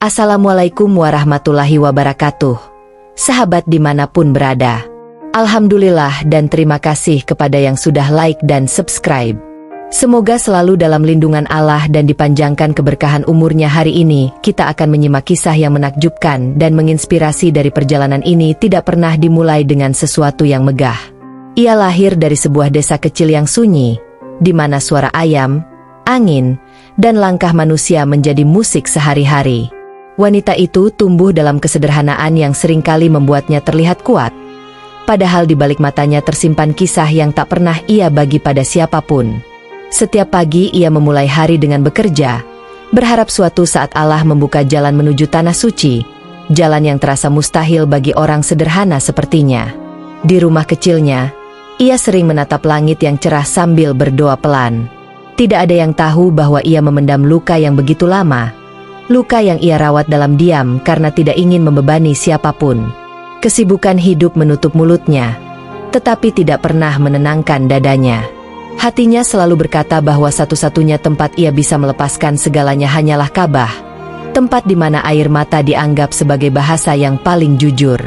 Assalamualaikum warahmatullahi wabarakatuh. Sahabat dimanapun berada. Alhamdulillah dan terima kasih kepada yang sudah like dan subscribe. Semoga selalu dalam lindungan Allah dan dipanjangkan keberkahan umurnya. Hari ini kita akan menyimak kisah yang menakjubkan dan menginspirasi. Dari perjalanan ini tidak pernah dimulai dengan sesuatu yang megah. Ia lahir dari sebuah desa kecil yang sunyi, di mana suara ayam, angin, dan langkah manusia menjadi musik sehari-hari. Wanita itu tumbuh dalam kesederhanaan yang seringkali membuatnya terlihat kuat. Padahal di balik matanya tersimpan kisah yang tak pernah ia bagi pada siapapun. Setiap pagi ia memulai hari dengan bekerja, berharap suatu saat Allah membuka jalan menuju tanah suci, jalan yang terasa mustahil bagi orang sederhana sepertinya. Di rumah kecilnya, ia sering menatap langit yang cerah sambil berdoa pelan. Tidak ada yang tahu bahwa ia memendam luka yang begitu lama. Luka yang ia rawat dalam diam karena tidak ingin membebani siapapun. Kesibukan hidup menutup mulutnya, tetapi tidak pernah menenangkan dadanya. Hatinya selalu berkata bahwa satu-satunya tempat ia bisa melepaskan segalanya hanyalah Ka'bah. Tempat di mana air mata dianggap sebagai bahasa yang paling jujur.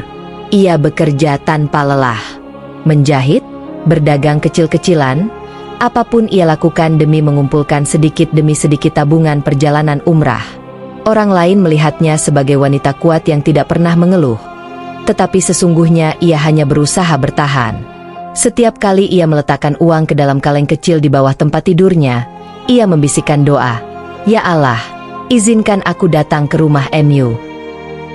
Ia bekerja tanpa lelah. Menjahit, berdagang kecil-kecilan, apapun ia lakukan demi mengumpulkan sedikit demi sedikit tabungan perjalanan umrah. Orang lain melihatnya sebagai wanita kuat yang tidak pernah mengeluh. Tetapi sesungguhnya ia hanya berusaha bertahan. Setiap kali ia meletakkan uang ke dalam kaleng kecil di bawah tempat tidurnya, ia membisikkan doa, "Ya Allah, izinkan aku datang ke rumah MU."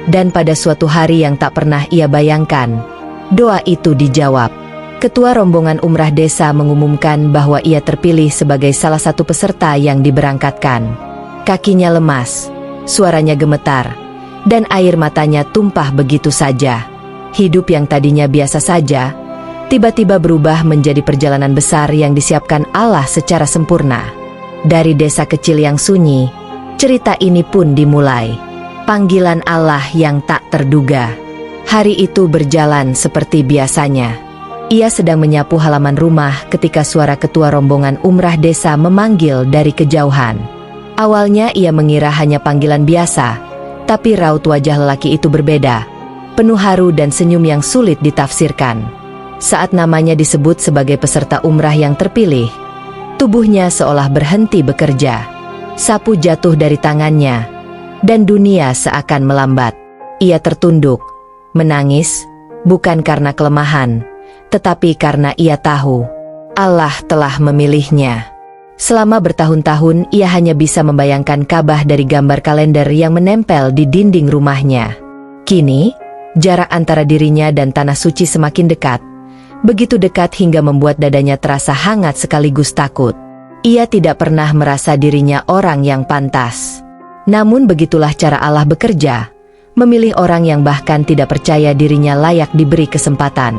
Dan pada suatu hari yang tak pernah ia bayangkan, doa itu dijawab. Ketua rombongan umrah desa mengumumkan bahwa ia terpilih sebagai salah satu peserta yang diberangkatkan. Kakinya lemas, suaranya gemetar, dan air matanya tumpah begitu saja. Hidup yang tadinya biasa saja, tiba-tiba berubah menjadi perjalanan besar yang disiapkan Allah secara sempurna. Dari desa kecil yang sunyi, cerita ini pun dimulai. Panggilan Allah yang tak terduga. Hari itu berjalan seperti biasanya. Ia sedang menyapu halaman rumah ketika suara ketua rombongan umrah desa memanggil dari kejauhan. Awalnya ia mengira hanya panggilan biasa, tapi raut wajah lelaki itu berbeda, penuh haru dan senyum yang sulit ditafsirkan. Saat namanya disebut sebagai peserta umrah yang terpilih, tubuhnya seolah berhenti bekerja. Sapu jatuh dari tangannya, dan dunia seakan melambat. Ia tertunduk, menangis, bukan karena kelemahan, tetapi karena ia tahu Allah telah memilihnya. Selama bertahun-tahun ia hanya bisa membayangkan Ka'bah dari gambar kalender yang menempel di dinding rumahnya. Kini, jarak antara dirinya dan tanah suci semakin dekat. Begitu dekat hingga membuat dadanya terasa hangat sekaligus takut. Ia tidak pernah merasa dirinya orang yang pantas. Namun begitulah cara Allah bekerja, memilih orang yang bahkan tidak percaya dirinya layak diberi kesempatan.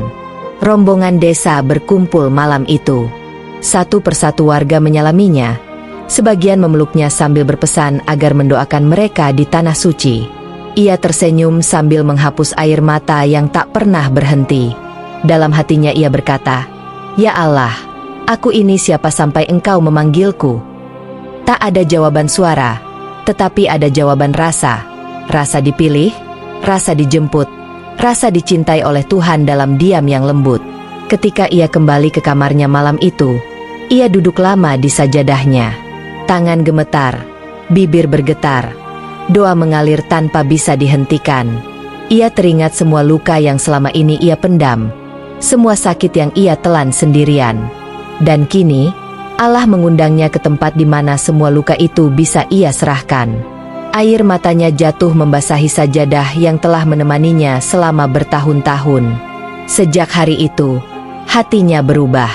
Rombongan desa berkumpul malam itu. Satu persatu warga menyalaminya, sebagian memeluknya sambil berpesan agar mendoakan mereka di tanah suci. Ia tersenyum sambil menghapus air mata yang tak pernah berhenti. Dalam hatinya ia berkata, "Ya Allah, aku ini siapa sampai engkau memanggilku?" Tak ada jawaban suara, tetapi ada jawaban rasa. Rasa dipilih, rasa dijemput, rasa dicintai oleh Tuhan dalam diam yang lembut. Ketika ia kembali ke kamarnya malam itu, ia duduk lama di sajadahnya. Tangan gemetar, bibir bergetar, doa mengalir tanpa bisa dihentikan. Ia teringat semua luka yang selama ini ia pendam, semua sakit yang ia telan sendirian. Dan kini, Allah mengundangnya ke tempat di mana semua luka itu bisa ia serahkan. Air matanya jatuh membasahi sajadah yang telah menemaninya selama bertahun-tahun. Sejak hari itu, hatinya berubah.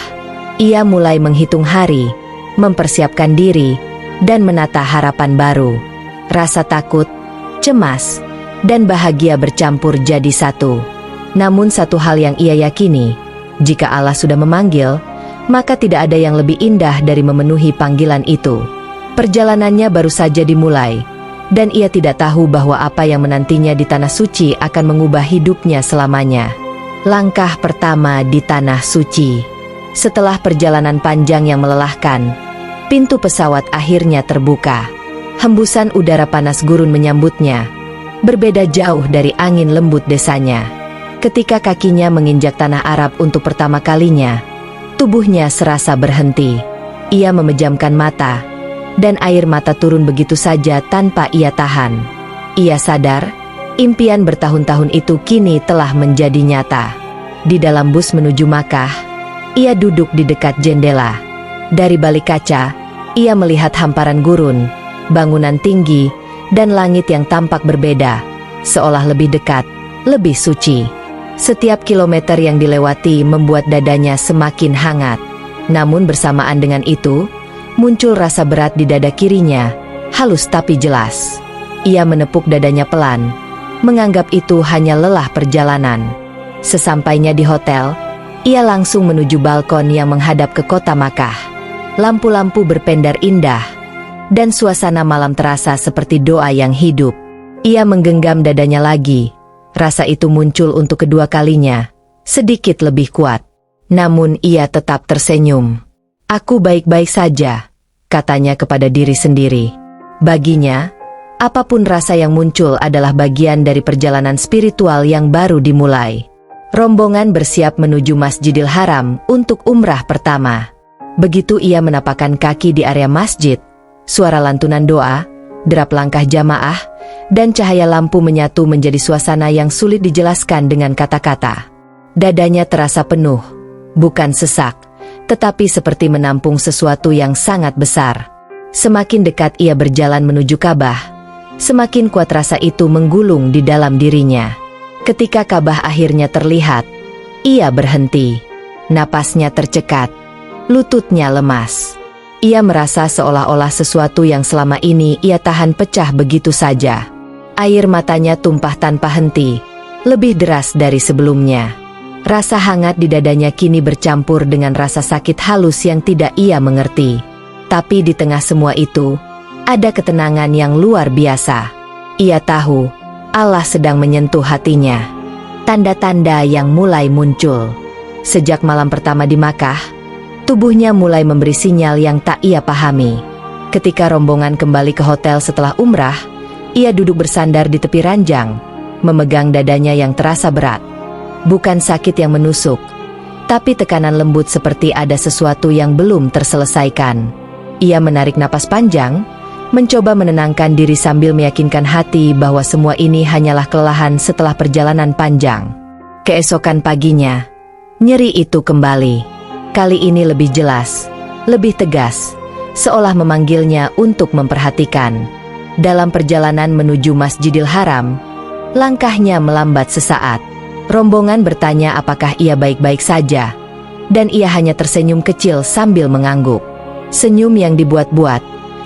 Ia mulai menghitung hari, mempersiapkan diri, dan menata harapan baru. Rasa takut, cemas, dan bahagia bercampur jadi satu. Namun satu hal yang ia yakini, jika Allah sudah memanggil, maka tidak ada yang lebih indah dari memenuhi panggilan itu. Perjalanannya baru saja dimulai, dan ia tidak tahu bahwa apa yang menantinya di tanah suci akan mengubah hidupnya selamanya. Langkah pertama di tanah suci. Setelah perjalanan panjang yang melelahkan, pintu pesawat akhirnya terbuka. Hembusan udara panas gurun menyambutnya, berbeda jauh dari angin lembut desanya. Ketika kakinya menginjak tanah Arab untuk pertama kalinya, tubuhnya serasa berhenti. Ia memejamkan mata, dan air mata turun begitu saja tanpa ia tahan. Ia sadar, impian bertahun-tahun itu kini telah menjadi nyata. Di dalam bus menuju Makkah, ia duduk di dekat jendela. Dari balik kaca, ia melihat hamparan gurun, bangunan tinggi, dan langit yang tampak berbeda, seolah lebih dekat, lebih suci. Setiap kilometer yang dilewati membuat dadanya semakin hangat. Namun bersamaan dengan itu, muncul rasa berat di dada kirinya, halus tapi jelas. Ia menepuk dadanya pelan, menganggap itu hanya lelah perjalanan. Sesampainya di hotel, ia langsung menuju balkon yang menghadap ke kota Makkah. Lampu-lampu berpendar indah, dan suasana malam terasa seperti doa yang hidup. Ia menggenggam dadanya lagi. Rasa itu muncul untuk kedua kalinya, sedikit lebih kuat. Namun ia tetap tersenyum. "Aku baik-baik saja," katanya kepada diri sendiri. Baginya, apapun rasa yang muncul adalah bagian dari perjalanan spiritual yang baru dimulai. Rombongan bersiap menuju Masjidil Haram untuk umrah pertama. Begitu ia menapakkan kaki di area masjid, suara lantunan doa, derap langkah jamaah, dan cahaya lampu menyatu menjadi suasana yang sulit dijelaskan dengan kata-kata. Dadanya terasa penuh, bukan sesak, tetapi seperti menampung sesuatu yang sangat besar. Semakin dekat ia berjalan menuju Ka'bah, semakin kuat rasa itu menggulung di dalam dirinya. Ketika Ka'bah akhirnya terlihat, ia berhenti. Napasnya tercekat, lututnya lemas. Ia merasa seolah-olah sesuatu yang selama ini ia tahan pecah begitu saja. Air matanya tumpah tanpa henti, lebih deras dari sebelumnya. Rasa hangat di dadanya kini bercampur dengan rasa sakit halus yang tidak ia mengerti. Tapi di tengah semua itu, ada ketenangan yang luar biasa. Ia tahu, Allah sedang menyentuh hatinya. Tanda-tanda yang mulai muncul. Sejak malam pertama di Makkah, tubuhnya mulai memberi sinyal yang tak ia pahami. Ketika rombongan kembali ke hotel setelah umrah, ia duduk bersandar di tepi ranjang, memegang dadanya yang terasa berat. Bukan sakit yang menusuk, tapi tekanan lembut seperti ada sesuatu yang belum terselesaikan. Ia menarik napas panjang, mencoba menenangkan diri sambil meyakinkan hati bahwa semua ini hanyalah kelelahan setelah perjalanan panjang. Keesokan paginya, nyeri itu kembali. Kali ini lebih jelas, lebih tegas, seolah memanggilnya untuk memperhatikan. Dalam perjalanan menuju Masjidil Haram, langkahnya melambat sesaat. Rombongan bertanya apakah ia baik-baik saja, dan ia hanya tersenyum kecil sambil mengangguk. Senyum yang dibuat-buat,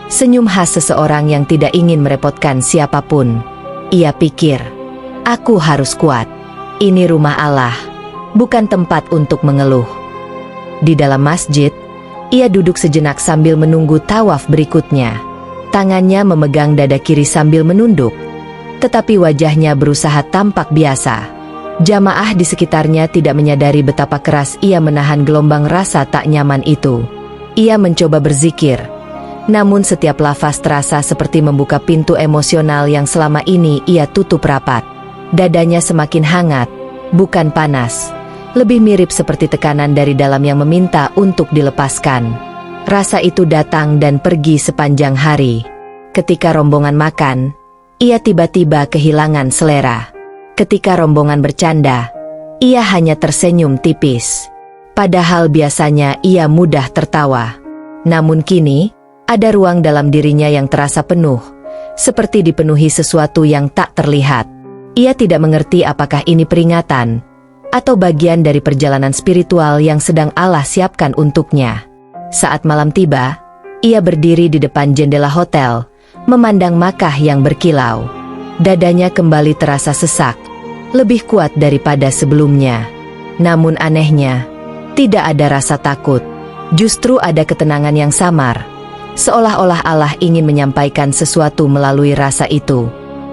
senyum khas seseorang yang tidak ingin merepotkan siapapun. Ia pikir, "Aku harus kuat. Ini rumah Allah, bukan tempat untuk mengeluh." Di dalam masjid, ia duduk sejenak sambil menunggu tawaf berikutnya. Tangannya memegang dada kiri sambil menunduk, tetapi wajahnya berusaha tampak biasa. Jamaah di sekitarnya tidak menyadari betapa keras ia menahan gelombang rasa tak nyaman itu. Ia mencoba berzikir, namun setiap lafaz terasa seperti membuka pintu emosional yang selama ini ia tutup rapat. Dadanya semakin hangat, bukan panas. Lebih mirip seperti tekanan dari dalam yang meminta untuk dilepaskan. Rasa itu datang dan pergi sepanjang hari. Ketika rombongan makan, ia tiba-tiba kehilangan selera. Ketika rombongan bercanda, ia hanya tersenyum tipis. Padahal biasanya ia mudah tertawa. Namun kini, ada ruang dalam dirinya yang terasa penuh, seperti dipenuhi sesuatu yang tak terlihat. Ia tidak mengerti apakah ini peringatan atau bagian dari perjalanan spiritual yang sedang Allah siapkan untuknya. Saat malam tiba, ia berdiri di depan jendela hotel, memandang Makkah yang berkilau. Dadanya kembali terasa sesak, lebih kuat daripada sebelumnya. Namun anehnya, tidak ada rasa takut. Justru ada ketenangan yang samar, seolah-olah Allah ingin menyampaikan sesuatu melalui rasa itu.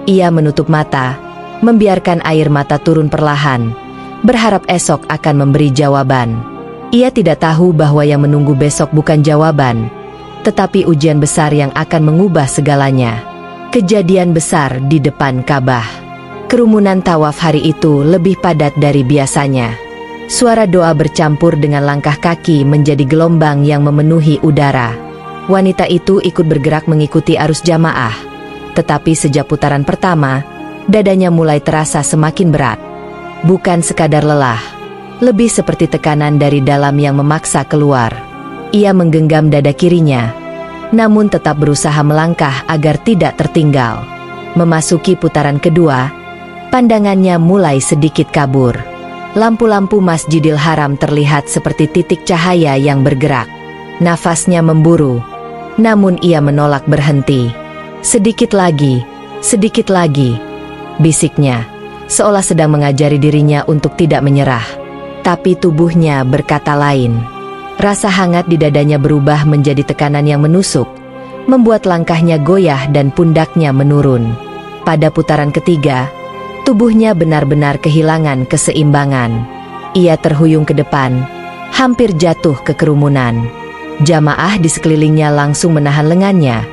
Ia menutup mata, membiarkan air mata turun perlahan, berharap esok akan memberi jawaban. Ia tidak tahu bahwa yang menunggu besok bukan jawaban, tetapi ujian besar yang akan mengubah segalanya. Kejadian besar di depan Ka'bah. Kerumunan tawaf hari itu lebih padat dari biasanya. Suara doa bercampur dengan langkah kaki menjadi gelombang yang memenuhi udara. Wanita itu ikut bergerak mengikuti arus jamaah. Tetapi sejak putaran pertama, dadanya mulai terasa semakin berat. Bukan sekadar lelah, lebih seperti tekanan dari dalam yang memaksa keluar. Ia menggenggam dada kirinya, namun tetap berusaha melangkah agar tidak tertinggal. Memasuki putaran kedua, pandangannya mulai sedikit kabur. Lampu-lampu Masjidil Haram terlihat seperti titik cahaya yang bergerak. Nafasnya memburu, namun ia menolak berhenti. Sedikit lagi, bisiknya, seolah sedang mengajari dirinya untuk tidak menyerah. Tapi tubuhnya berkata lain. Rasa hangat di dadanya berubah menjadi tekanan yang menusuk, membuat langkahnya goyah dan pundaknya menurun. Pada putaran ketiga, tubuhnya benar-benar kehilangan keseimbangan. Ia terhuyung ke depan, hampir jatuh ke kerumunan. Jamaah di sekelilingnya langsung menahan lengannya.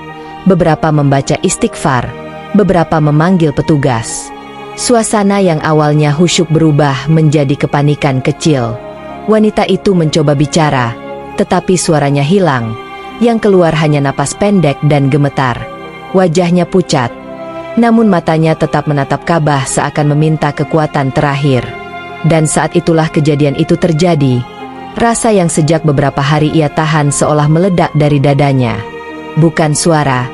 Beberapa membaca istighfar, beberapa memanggil petugas. Suasana yang awalnya khusyuk berubah menjadi kepanikan kecil. Wanita itu mencoba bicara, tetapi suaranya hilang. Yang keluar hanya napas pendek dan gemetar. Wajahnya pucat, namun matanya tetap menatap Ka'bah seakan meminta kekuatan terakhir. Dan saat itulah kejadian itu terjadi. Rasa yang sejak beberapa hari ia tahan seolah meledak dari dadanya. Bukan suara,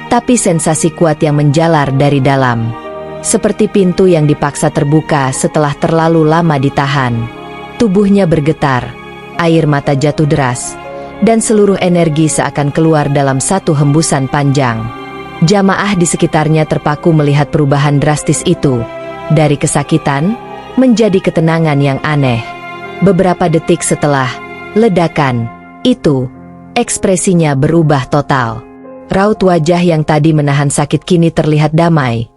tapi sensasi kuat yang menjalar dari dalam. Seperti pintu yang dipaksa terbuka setelah terlalu lama ditahan. Tubuhnya bergetar, air mata jatuh deras, dan seluruh energi seakan keluar dalam satu hembusan panjang. Jamaah di sekitarnya terpaku melihat perubahan drastis itu, dari kesakitan menjadi ketenangan yang aneh. Beberapa detik setelah ledakan itu, ekspresinya berubah total. Raut wajah yang tadi menahan sakit kini terlihat damai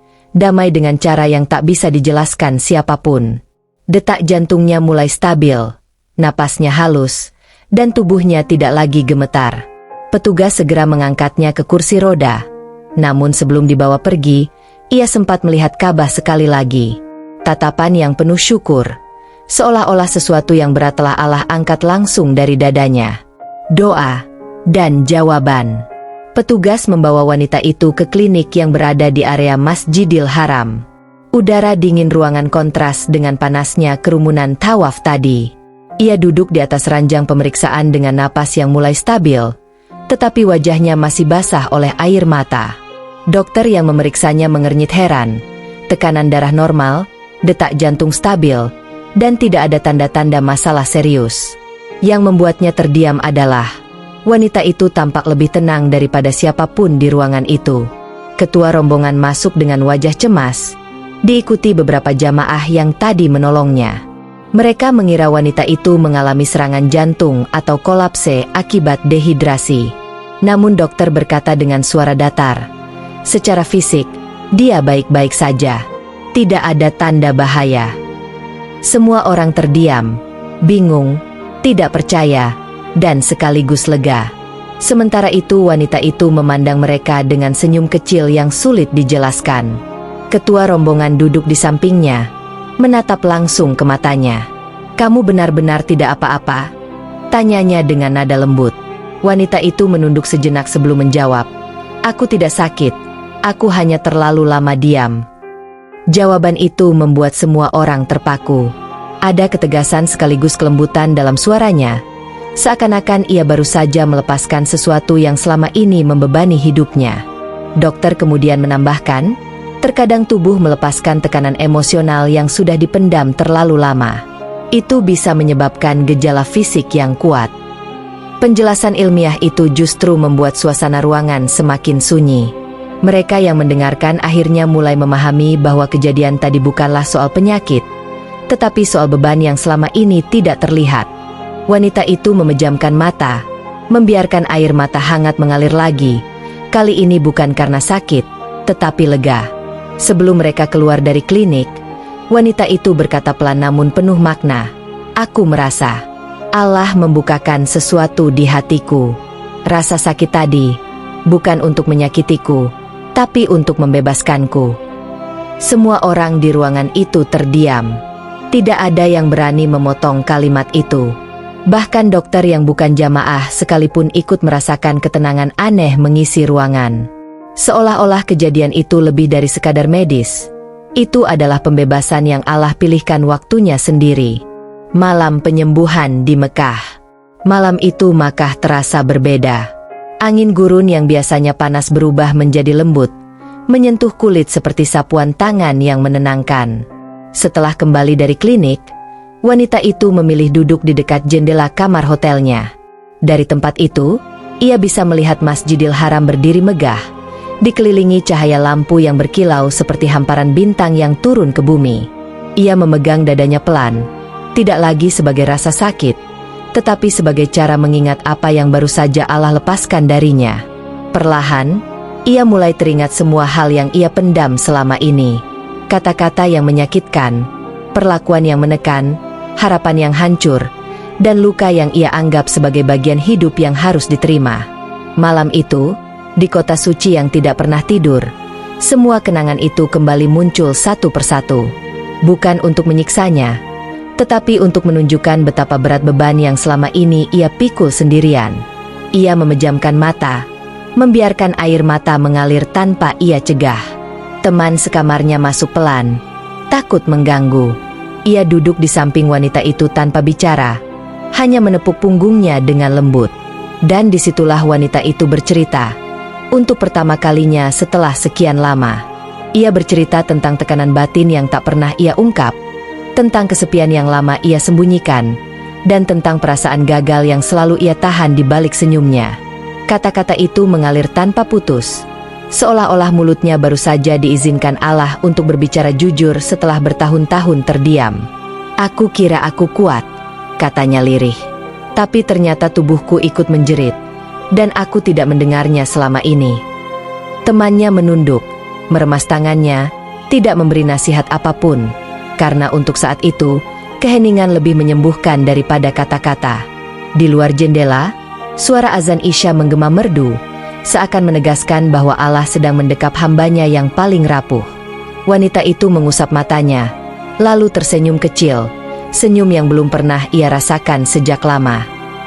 dengan cara yang tak bisa dijelaskan siapapun. Detak jantungnya mulai stabil, napasnya halus, dan tubuhnya tidak lagi gemetar. Petugas segera mengangkatnya ke kursi roda. Namun sebelum dibawa pergi, ia sempat melihat Ka'bah sekali lagi. Tatapan yang penuh syukur, seolah-olah sesuatu yang berat telah Allah angkat langsung dari dadanya. Doa dan jawaban. Petugas membawa wanita itu ke klinik yang berada di area Masjidil Haram. Udara dingin ruangan kontras dengan panasnya kerumunan tawaf tadi. Ia duduk di atas ranjang pemeriksaan dengan napas yang mulai stabil, tetapi wajahnya masih basah oleh air mata. Dokter yang memeriksanya mengernyit heran. Tekanan darah normal, detak jantung stabil, dan tidak ada tanda-tanda masalah serius. Yang membuatnya terdiam adalah wanita itu tampak lebih tenang daripada siapapun di ruangan itu. Ketua rombongan masuk dengan wajah cemas, diikuti beberapa jamaah yang tadi menolongnya. Mereka mengira wanita itu mengalami serangan jantung atau kolapse akibat dehidrasi. Namun dokter berkata dengan suara datar, secara fisik, dia baik-baik saja. Tidak ada tanda bahaya. Semua orang terdiam, bingung, tidak percaya, dan sekaligus lega. Sementara itu wanita itu memandang mereka dengan senyum kecil yang sulit dijelaskan. Ketua rombongan duduk di sampingnya, menatap langsung ke matanya. "Kamu benar-benar tidak apa-apa?" tanyanya dengan nada lembut. Wanita itu menunduk sejenak sebelum menjawab, "Aku tidak sakit, aku hanya terlalu lama diam." Jawaban itu membuat semua orang terpaku. Ada ketegasan sekaligus kelembutan dalam suaranya, seakan-akan ia baru saja melepaskan sesuatu yang selama ini membebani hidupnya. Dokter kemudian menambahkan, terkadang tubuh melepaskan tekanan emosional yang sudah dipendam terlalu lama. Itu bisa menyebabkan gejala fisik yang kuat. Penjelasan ilmiah itu justru membuat suasana ruangan semakin sunyi. Mereka yang mendengarkan akhirnya mulai memahami bahwa kejadian tadi bukanlah soal penyakit, tetapi soal beban yang selama ini tidak terlihat. Wanita itu memejamkan mata, membiarkan air mata hangat mengalir lagi. Kali ini bukan karena sakit, tetapi lega. Sebelum mereka keluar dari klinik, wanita itu berkata pelan namun penuh makna, "Aku merasa Allah membukakan sesuatu di hatiku. Rasa sakit tadi bukan untuk menyakitiku, tapi untuk membebaskanku." Semua orang di ruangan itu terdiam. Tidak ada yang berani memotong kalimat itu. Bahkan dokter yang bukan jamaah sekalipun ikut merasakan ketenangan aneh mengisi ruangan. Seolah-olah kejadian itu lebih dari sekadar medis. Itu adalah pembebasan yang Allah pilihkan waktunya sendiri. Malam penyembuhan di Mekah. Malam itu Makkah terasa berbeda. Angin gurun yang biasanya panas berubah menjadi lembut, menyentuh kulit seperti sapuan tangan yang menenangkan. Setelah kembali dari klinik, wanita itu memilih duduk di dekat jendela kamar hotelnya. Dari tempat itu, ia bisa melihat Masjidil Haram berdiri megah, dikelilingi cahaya lampu yang berkilau seperti hamparan bintang yang turun ke bumi. Ia memegang dadanya pelan, tidak lagi sebagai rasa sakit, tetapi sebagai cara mengingat apa yang baru saja Allah lepaskan darinya. Perlahan, ia mulai teringat semua hal yang ia pendam selama ini. Kata-kata yang menyakitkan, perlakuan yang menekan, harapan yang hancur, dan luka yang ia anggap sebagai bagian hidup yang harus diterima. Malam itu, di kota suci yang tidak pernah tidur, semua kenangan itu kembali muncul satu persatu. Bukan untuk menyiksanya, tetapi untuk menunjukkan betapa berat beban yang selama ini ia pikul sendirian. Ia memejamkan mata, membiarkan air mata mengalir tanpa ia cegah. Teman sekamarnya masuk pelan, takut mengganggu. Ia duduk di samping wanita itu tanpa bicara, hanya menepuk punggungnya dengan lembut. Dan disitulah wanita itu bercerita. Untuk pertama kalinya setelah sekian lama, ia bercerita tentang tekanan batin yang tak pernah ia ungkap, tentang kesepian yang lama ia sembunyikan, dan tentang perasaan gagal yang selalu ia tahan di balik senyumnya. Kata-kata itu mengalir tanpa putus, seolah-olah mulutnya baru saja diizinkan Allah untuk berbicara jujur setelah bertahun-tahun terdiam. "Aku kira aku kuat," katanya lirih. "Tapi ternyata tubuhku ikut menjerit, dan aku tidak mendengarnya selama ini." Temannya menunduk, meremas tangannya, tidak memberi nasihat apapun, karena untuk saat itu, keheningan lebih menyembuhkan daripada kata-kata. Di luar jendela, suara azan Isya menggema merdu, seakan menegaskan bahwa Allah sedang mendekap hambanya yang paling rapuh. Wanita itu mengusap matanya, lalu tersenyum kecil, senyum yang belum pernah ia rasakan sejak lama.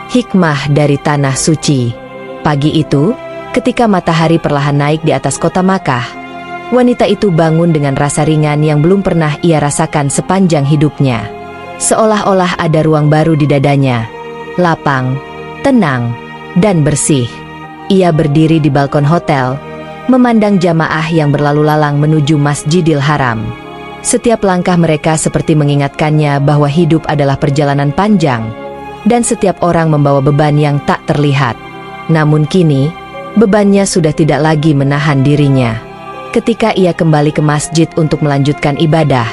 Hikmah dari tanah suci. Pagi itu, ketika matahari perlahan naik di atas kota Makkah, wanita itu bangun dengan rasa ringan yang belum pernah ia rasakan sepanjang hidupnya. Seolah-olah ada ruang baru di dadanya, lapang, tenang, dan bersih. Ia berdiri di balkon hotel, memandang jamaah yang berlalu lalang menuju Masjidil Haram. Setiap langkah mereka seperti mengingatkannya bahwa hidup adalah perjalanan panjang, dan setiap orang membawa beban yang tak terlihat. Namun kini, bebannya sudah tidak lagi menahan dirinya. Ketika ia kembali ke masjid untuk melanjutkan ibadah,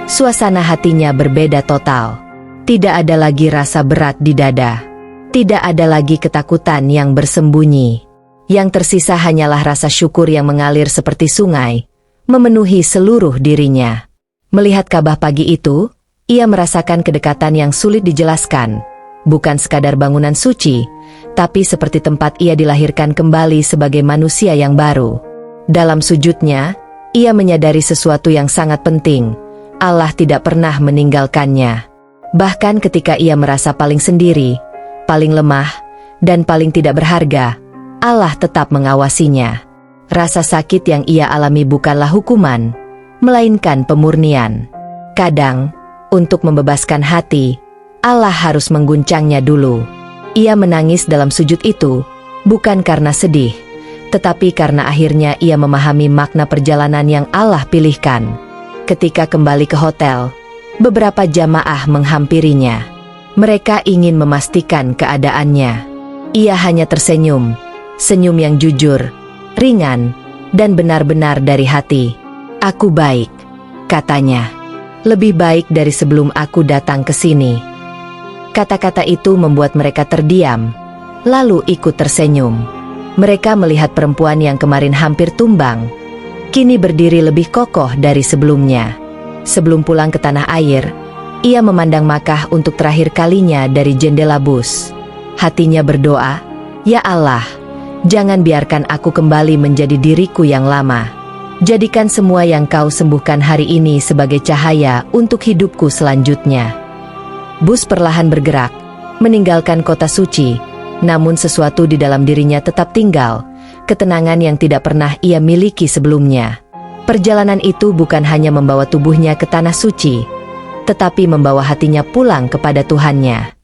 suasana hatinya berbeda total. Tidak ada lagi rasa berat di dada. Tidak ada lagi ketakutan yang bersembunyi. Yang tersisa hanyalah rasa syukur yang mengalir seperti sungai, memenuhi seluruh dirinya. Melihat Ka'bah pagi itu, ia merasakan kedekatan yang sulit dijelaskan. Bukan sekadar bangunan suci, tapi seperti tempat ia dilahirkan kembali sebagai manusia yang baru. Dalam sujudnya, ia menyadari sesuatu yang sangat penting. Allah tidak pernah meninggalkannya. Bahkan ketika ia merasa paling sendiri, paling lemah, dan paling tidak berharga, Allah tetap mengawasinya. Rasa sakit yang ia alami bukanlah hukuman, melainkan pemurnian. Kadang, untuk membebaskan hati, Allah harus mengguncangnya dulu. Ia menangis dalam sujud itu, bukan karena sedih, tetapi karena akhirnya ia memahami makna perjalanan yang Allah pilihkan. Ketika kembali ke hotel, beberapa jamaah menghampirinya. Mereka ingin memastikan keadaannya. Ia hanya tersenyum, senyum yang jujur, ringan, dan benar-benar dari hati. "Aku baik," katanya. "Lebih baik dari sebelum aku datang ke sini." Kata-kata itu membuat mereka terdiam, lalu ikut tersenyum. Mereka melihat perempuan yang kemarin hampir tumbang, kini berdiri lebih kokoh dari sebelumnya. Sebelum pulang ke tanah air, ia memandang Makkah untuk terakhir kalinya dari jendela bus. Hatinya berdoa, "Ya Allah, Jangan biarkan aku kembali menjadi diriku yang lama. Jadikan semua yang kau sembuhkan hari ini sebagai cahaya untuk hidupku selanjutnya. Bus perlahan bergerak, meninggalkan kota suci, namun sesuatu di dalam dirinya tetap tinggal, ketenangan yang tidak pernah ia miliki sebelumnya. Perjalanan itu bukan hanya membawa tubuhnya ke tanah suci, tetapi membawa hatinya pulang kepada Tuhannya.